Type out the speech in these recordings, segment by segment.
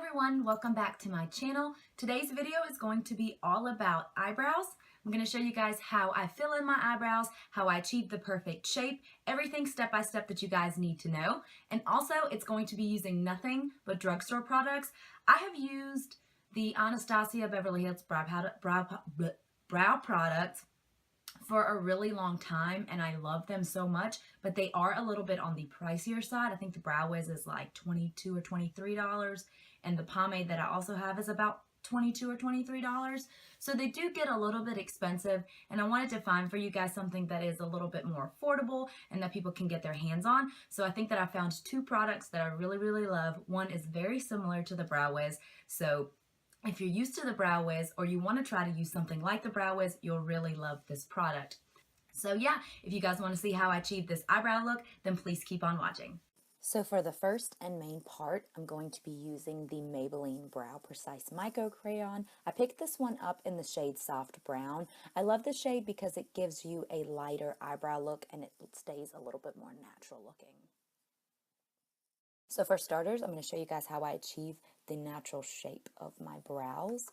everyone, welcome back to my channel. Today's video is going to be all about eyebrows. I'm going to show you guys how I fill in my eyebrows, how I achieve the perfect shape, everything step by step that you guys need to know. And also it's going to be using nothing but drugstore products. I have used the Anastasia Beverly Hills brow products for a really long time and I love them so much, but they are a little bit on the pricier side. I think the Brow Wiz is like $22 or $23 and the pomade that I also have is about $22 or $23. So they do get a little bit expensive, and I wanted to find for you guys something that is a little bit more affordable and that people can get their hands on. So I think that I found two products that I really love. One is very similar to the Brow Wiz, so if you're used to the Brow Wiz or you want to try to use something like the Brow Wiz, you'll really love this product. So yeah, if you guys want to see how I achieve this eyebrow look, then please keep on watching. So for the first and main part, I'm going to be using the Maybelline Brow Precise Micro Crayon. I picked this one up in the shade Soft Brown. I love this shade because it gives you a lighter eyebrow look and it stays a little bit more natural looking. So for starters, I'm going to show you guys how I achieve the natural shape of my brows.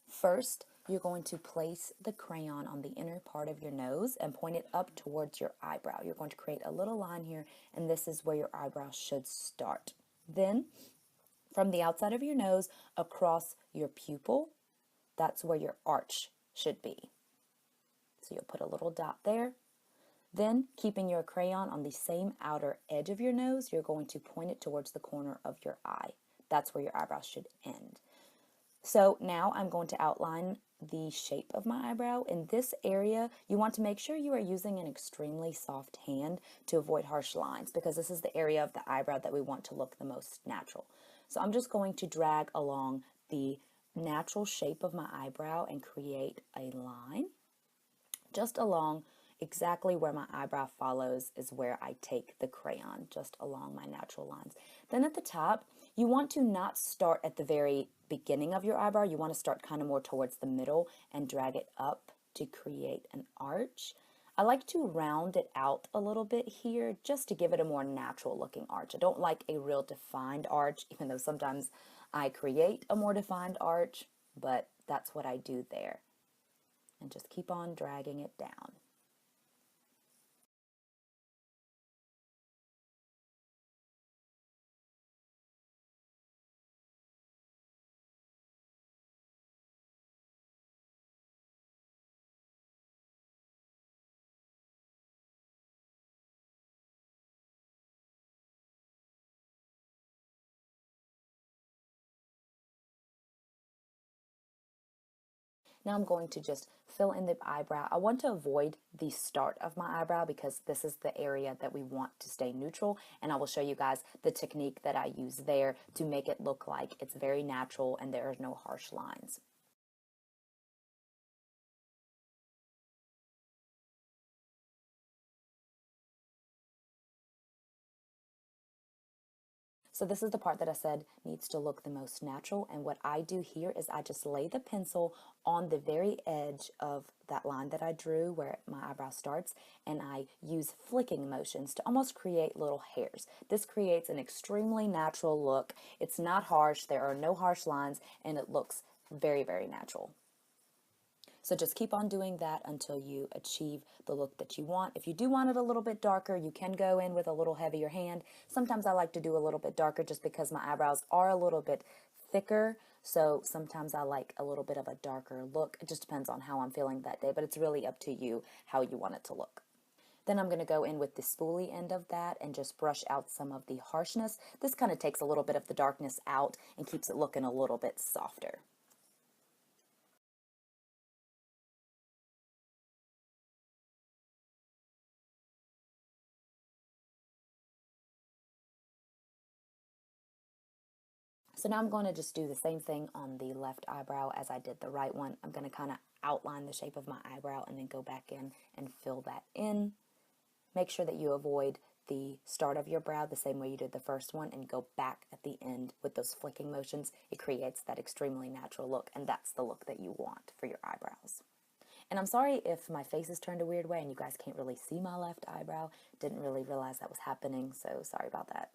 First, you're going to place the crayon on the inner part of your nose and point it up towards your eyebrow. You're going to create a little line here, and this is where your eyebrow should start. Then, from the outside of your nose across your pupil, that's where your arch should be. So you'll put a little dot there. Then, keeping your crayon on the same outer edge of your nose, you're going to point it towards the corner of your eye. That's where your eyebrow should end. So now I'm going to outline the shape of my eyebrow. In this area, you want to make sure you are using an extremely soft hand to avoid harsh lines, because this is the area of the eyebrow that we want to look the most natural. So I'm just going to drag along the natural shape of my eyebrow and create a line just along exactly where my eyebrow follows is where I take the crayon, just along my natural lines. Then at the top, you want to not start at the very beginning of your eyebrow. You want to start kind of more towards the middle and drag it up to create an arch. I like to round it out a little bit here just to give it a more natural looking arch. I don't like a real defined arch, even though sometimes I create a more defined arch, but that's what I do there. And just keep on dragging it down. Now I'm going to just fill in the eyebrow. I want to avoid the start of my eyebrow because this is the area that we want to stay neutral, and I will show you guys the technique that I use there to make it look like it's very natural and there are no harsh lines. So this is the part that I said needs to look the most natural, and what I do here is I just lay the pencil on the very edge of that line that I drew where my eyebrow starts, and I use flicking motions to almost create little hairs. This creates an extremely natural look. It's not harsh, there are no harsh lines, and it looks very natural. So just keep on doing that until you achieve the look that you want. If you do want it a little bit darker, you can go in with a little heavier hand. Sometimes I like to do a little bit darker just because my eyebrows are a little bit thicker. So sometimes I like a little bit of a darker look. It just depends on how I'm feeling that day, but it's really up to you how you want it to look. Then I'm going to go in with the spoolie end of that and just brush out some of the harshness. This kind of takes a little bit of the darkness out and keeps it looking a little bit softer. So now I'm going to just do the same thing on the left eyebrow as I did the right one. I'm going to kind of outline the shape of my eyebrow and then go back in and fill that in. Make sure that you avoid the start of your brow the same way you did the first one and go back at the end with those flicking motions. It creates that extremely natural look, and that's the look that you want for your eyebrows. And I'm sorry if my face is turned a weird way and you guys can't really see my left eyebrow. Didn't really realize that was happening, so sorry about that.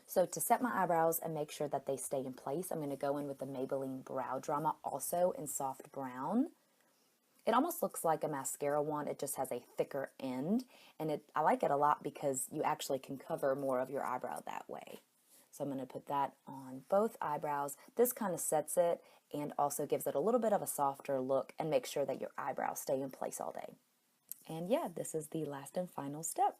So to set my eyebrows and make sure that they stay in place, I'm going to go in with the Maybelline Brow Drama, also in soft brown. It almost looks like a mascara wand, it just has a thicker end, and I like it a lot because you actually can cover more of your eyebrow that way. So I'm going to put that on both eyebrows. This kind of sets it and also gives it a little bit of a softer look and makes sure that your eyebrows stay in place all day. And yeah, this is the last and final step.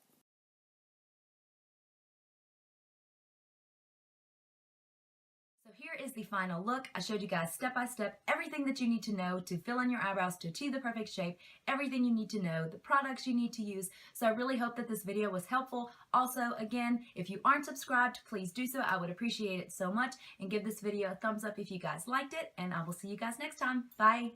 So here is the final look. I showed you guys step by step everything that you need to know to fill in your eyebrows to achieve the perfect shape, everything you need to know, the products you need to use. So I really hope that this video was helpful. Also, again, if you aren't subscribed, please do so. I would appreciate it so much. And give this video a thumbs up if you guys liked it. And I will see you guys next time. Bye.